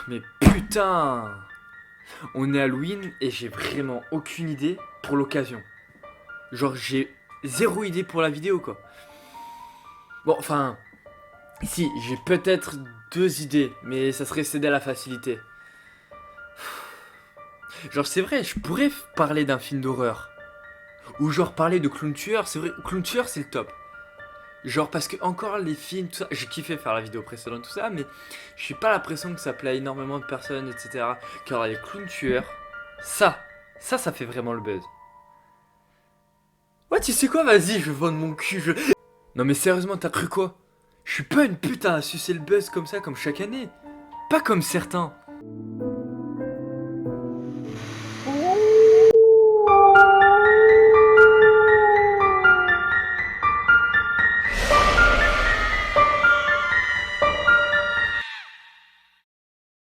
Mais putain! On est Halloween et j'ai vraiment aucune idée pour l'occasion. Genre j'ai zéro idée pour la vidéo quoi. Bon enfin, si j'ai peut-être deux idées, mais ça serait céder à la facilité. Genre c'est vrai, je pourrais parler d'un film d'horreur. Ou genre parler de Clown Tueur, c'est vrai, Clown Tueur c'est le top. Genre parce que encore les films, tout ça, j'ai kiffé faire la vidéo précédente, tout ça, mais j'ai pas l'impression que ça plaît à énormément de personnes, etc. Car les Clown Tueurs, ça fait vraiment le buzz. Ouais, tu sais quoi, vas-y, je vais vendre mon cul, Non mais sérieusement, t'as cru quoi? Je suis pas une putain à sucer le buzz comme ça, comme chaque année. Pas comme certains.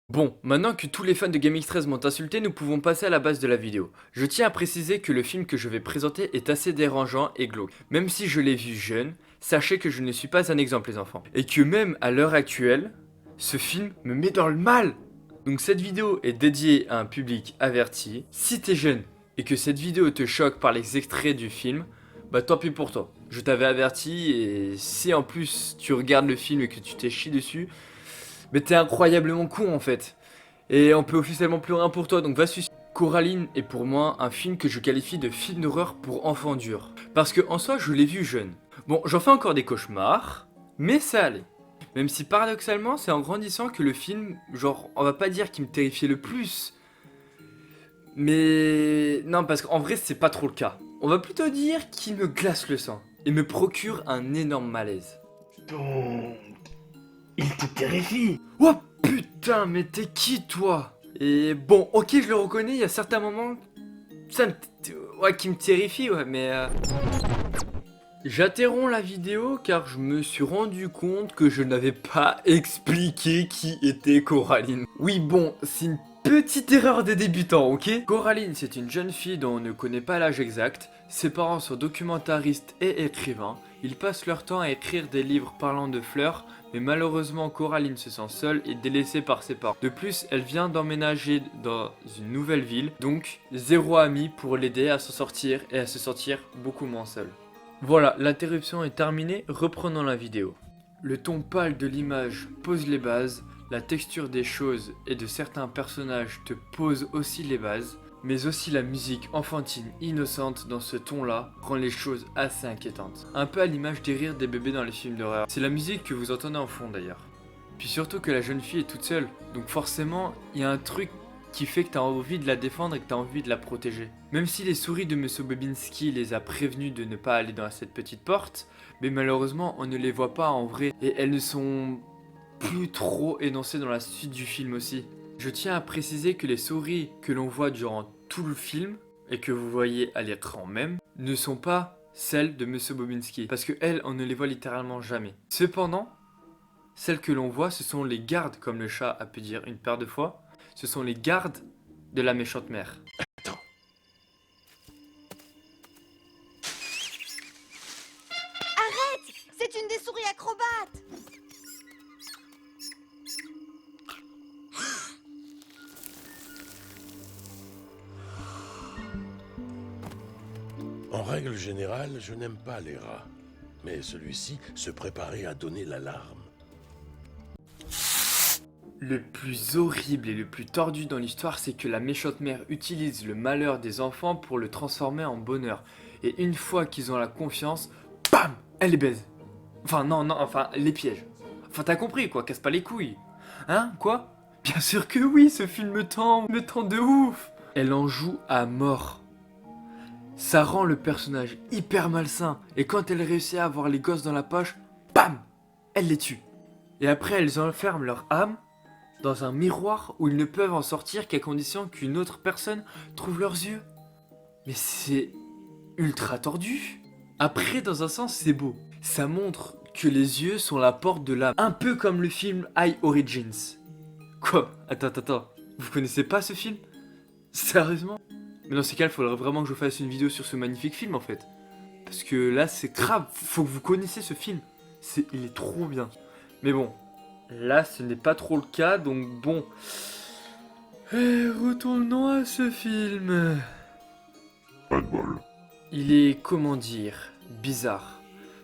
Bon, maintenant que tous les fans de GameX13 m'ont insulté, nous pouvons passer à la base de la vidéo. Je tiens à préciser que le film que je vais présenter est assez dérangeant et glauque. Même si je l'ai vu jeune, sachez que je ne suis pas un exemple les enfants. Et que même à l'heure actuelle, ce film me met dans le mal. Donc cette vidéo est dédiée à un public averti. Si t'es jeune et que cette vidéo te choque par les extraits du film, bah tant pis pour toi. Je t'avais averti et si en plus tu regardes le film et que tu t'es chié dessus, mais t'es incroyablement con en fait. Et on peut officiellement plus rien pour toi, donc va suicider. Coraline est pour moi un film que je qualifie de film d'horreur pour enfants durs. Parce que en soi, je l'ai vu jeune. Bon, j'en fais encore des cauchemars, mais ça allait. Même si paradoxalement, c'est en grandissant que le film, genre, on va pas dire qu'il me terrifiait le plus. Mais non, parce qu'en vrai, c'est pas trop le cas. On va plutôt dire qu'il me glace le sang et me procure un énorme malaise. Donc, il te terrifie. Oh putain, mais t'es qui toi? Et bon, ok, je le reconnais, il y a certains moments ouais, qui me terrifient, ouais, mais j'interromps la vidéo car je me suis rendu compte que je n'avais pas expliqué qui était Coraline. Oui, bon, c'est une petite erreur des débutants, ok? Coraline, c'est une jeune fille dont on ne connaît pas l'âge exact. Ses parents sont documentaristes et écrivains. Ils passent leur temps à écrire des livres parlant de fleurs, mais malheureusement Coraline se sent seule et délaissée par ses parents. De plus, elle vient d'emménager dans une nouvelle ville, donc zéro ami pour l'aider à s'en sortir et à se sentir beaucoup moins seule. Voilà, l'interruption est terminée, reprenons la vidéo. Le ton pâle de l'image pose les bases, la texture des choses et de certains personnages te pose aussi les bases, mais aussi la musique enfantine innocente dans ce ton-là rend les choses assez inquiétantes. Un peu à l'image des rires des bébés dans les films d'horreur. C'est la musique que vous entendez en fond d'ailleurs. Puis surtout que la jeune fille est toute seule, donc forcément, il y a un truc qui fait que t'as envie de la défendre et que t'as envie de la protéger. Même si les souris de M. Bobinski les a prévenus de ne pas aller dans cette petite porte, mais malheureusement on ne les voit pas en vrai et elles ne sont plus trop énoncées dans la suite du film aussi. Je tiens à préciser que les souris que l'on voit durant tout le film et que vous voyez à l'écran même ne sont pas celles de M. Bobinski parce que elles on ne les voit littéralement jamais. Cependant, celles que l'on voit ce sont les gardes comme le chat a pu dire une paire de fois. Ce sont les gardes de la méchante mère. Attends. C'est une des souris acrobates. En règle générale, je n'aime pas les rats. Mais celui-ci se préparait à donner l'alarme. Le plus horrible et le plus tordu dans l'histoire, c'est que la méchante mère utilise le malheur des enfants pour le transformer en bonheur. Et une fois qu'ils ont la confiance, BAM! Elle les baise. Enfin non, enfin les piège. Enfin t'as compris quoi, casse pas les couilles. Hein, quoi? Bien sûr que oui, ce film me tend de ouf. Elle en joue à mort. Ça rend le personnage hyper malsain. Et quand elle réussit à avoir les gosses dans la poche, BAM! Elle les tue. Et après elles enferment leur âme dans un miroir où ils ne peuvent en sortir qu'à condition qu'une autre personne trouve leurs yeux. Mais c'est ultra tordu. Après, dans un sens, c'est beau. Ça montre que les yeux sont la porte de l'âme. Un peu comme le film High Origins. Quoi? Attends. Vous connaissez pas ce film? Sérieusement? Mais dans ces cas, il faudrait vraiment que je fasse une vidéo sur ce magnifique film en fait. Parce que là, c'est grave. Faut que vous connaissiez ce film. Il est trop bien. Mais bon. Là, ce n'est pas trop le cas, donc bon. Retournons à ce film. Pas de bol. Il est, comment dire, bizarre.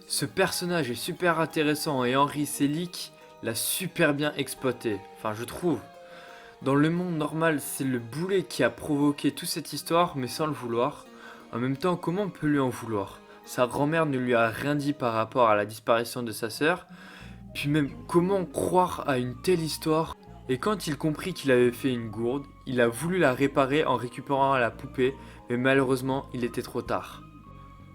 Ce personnage est super intéressant et Henry Selick l'a super bien exploité. Enfin, je trouve. Dans le monde normal, c'est le boulet qui a provoqué toute cette histoire, mais sans le vouloir. En même temps, comment on peut lui en vouloir? Sa grand-mère ne lui a rien dit par rapport à la disparition de sa sœur. Puis même, comment croire à une telle histoire? Et quand il comprit qu'il avait fait une gourde, il a voulu la réparer en récupérant la poupée, mais malheureusement, il était trop tard.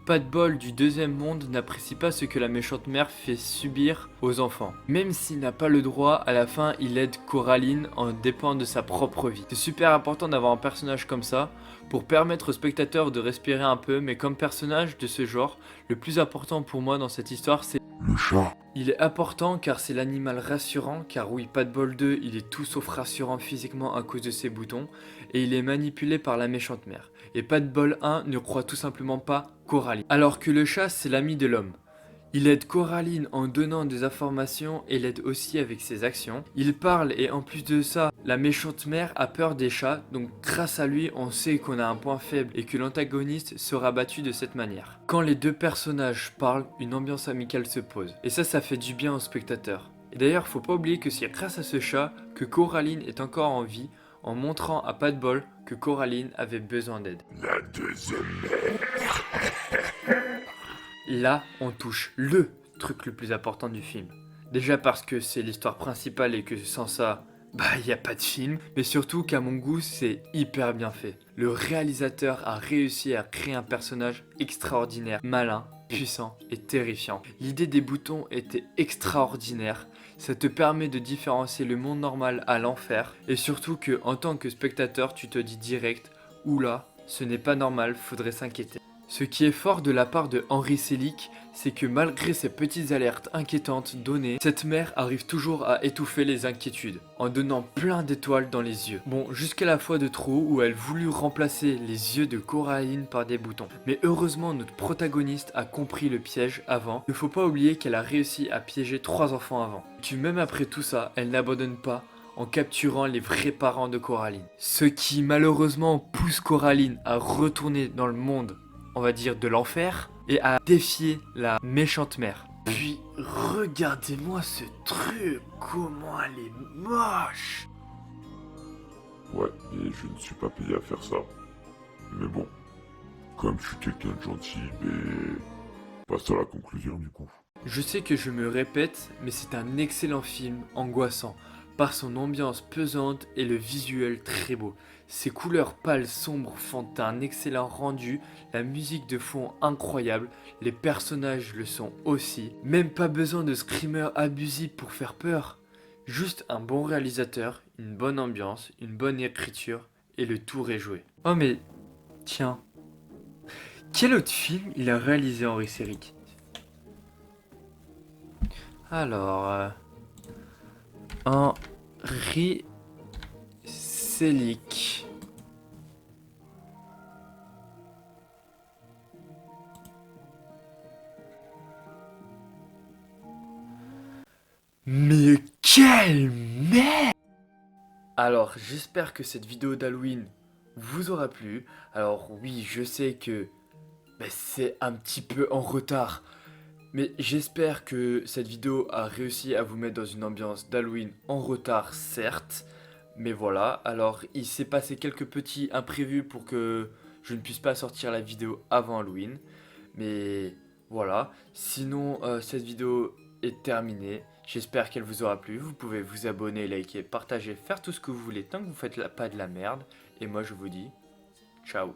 Pas de bol du deuxième monde n'apprécie pas ce que la méchante mère fait subir aux enfants. Même s'il n'a pas le droit, à la fin, il aide Coraline en dépend de sa propre vie. C'est super important d'avoir un personnage comme ça pour permettre aux spectateurs de respirer un peu, mais comme personnage de ce genre, le plus important pour moi dans cette histoire, c'est Le chat. il est important car c'est l'animal rassurant, car oui, Pas de bol 2, il est tout sauf rassurant physiquement à cause de ses boutons, et il est manipulé par la méchante mère. Et Pas de bol 1 ne croit tout simplement pas Coraline. Alors que le chat, c'est l'ami de l'homme. Il aide Coraline en donnant des informations et l'aide aussi avec ses actions. Il parle et en plus de ça, la méchante mère a peur des chats, donc grâce à lui, on sait qu'on a un point faible et que l'antagoniste sera battu de cette manière. Quand les deux personnages parlent, une ambiance amicale se pose. Et ça fait du bien aux spectateurs. Et d'ailleurs, faut pas oublier que c'est grâce à ce chat que Coraline est encore en vie, en montrant à Pas de bol que Coraline avait besoin d'aide. La deuxième. Là, on touche le truc le plus important du film. Déjà parce que c'est l'histoire principale et que sans ça, il n'y a pas de film. Mais surtout qu'à mon goût, c'est hyper bien fait. Le réalisateur a réussi à créer un personnage extraordinaire, malin, puissant et terrifiant. L'idée des boutons était extraordinaire. Ça te permet de différencier le monde normal à l'enfer. Et surtout que en tant que spectateur, tu te dis direct, oula, ce n'est pas normal, faudrait s'inquiéter. Ce qui est fort de la part de Henry Selick, c'est que malgré ces petites alertes inquiétantes données, cette mère arrive toujours à étouffer les inquiétudes, en donnant plein d'étoiles dans les yeux. Bon, jusqu'à la fois de trop où elle voulut remplacer les yeux de Coraline par des boutons. Mais heureusement, notre protagoniste a compris le piège avant. Il ne faut pas oublier qu'elle a réussi à piéger 3 enfants avant. Que même après tout ça, elle n'abandonne pas en capturant les vrais parents de Coraline. Ce qui malheureusement pousse Coraline à retourner dans le monde, on va dire, de l'enfer et à défier la méchante mère. Puis regardez-moi ce truc, comment elle est moche. Ouais, et je ne suis pas payé à faire ça. Mais bon, comme je suis quelqu'un de gentil, passe à la conclusion du coup. Je sais que je me répète, mais c'est un excellent film, angoissant, par son ambiance pesante et le visuel très beau. Ses couleurs pâles sombres font un excellent rendu, la musique de fond incroyable, les personnages le sont aussi. Même pas besoin de screamers abusifs pour faire peur. Juste un bon réalisateur, une bonne ambiance, une bonne écriture, et le tour est joué. Oh mais, tiens, quel autre film il a réalisé Henry Selick? Alors, Henry Selick. Mais quelle merde! Alors, j'espère que cette vidéo d'Halloween vous aura plu. Alors oui, je sais que c'est un petit peu en retard. Mais j'espère que cette vidéo a réussi à vous mettre dans une ambiance d'Halloween en retard, certes. Mais voilà, alors il s'est passé quelques petits imprévus pour que je ne puisse pas sortir la vidéo avant Halloween. Mais voilà, sinon cette vidéo est terminée. J'espère qu'elle vous aura plu. Vous pouvez vous abonner, liker, partager, faire tout ce que vous voulez tant que vous faites pas de la merde. Et moi je vous dis, ciao.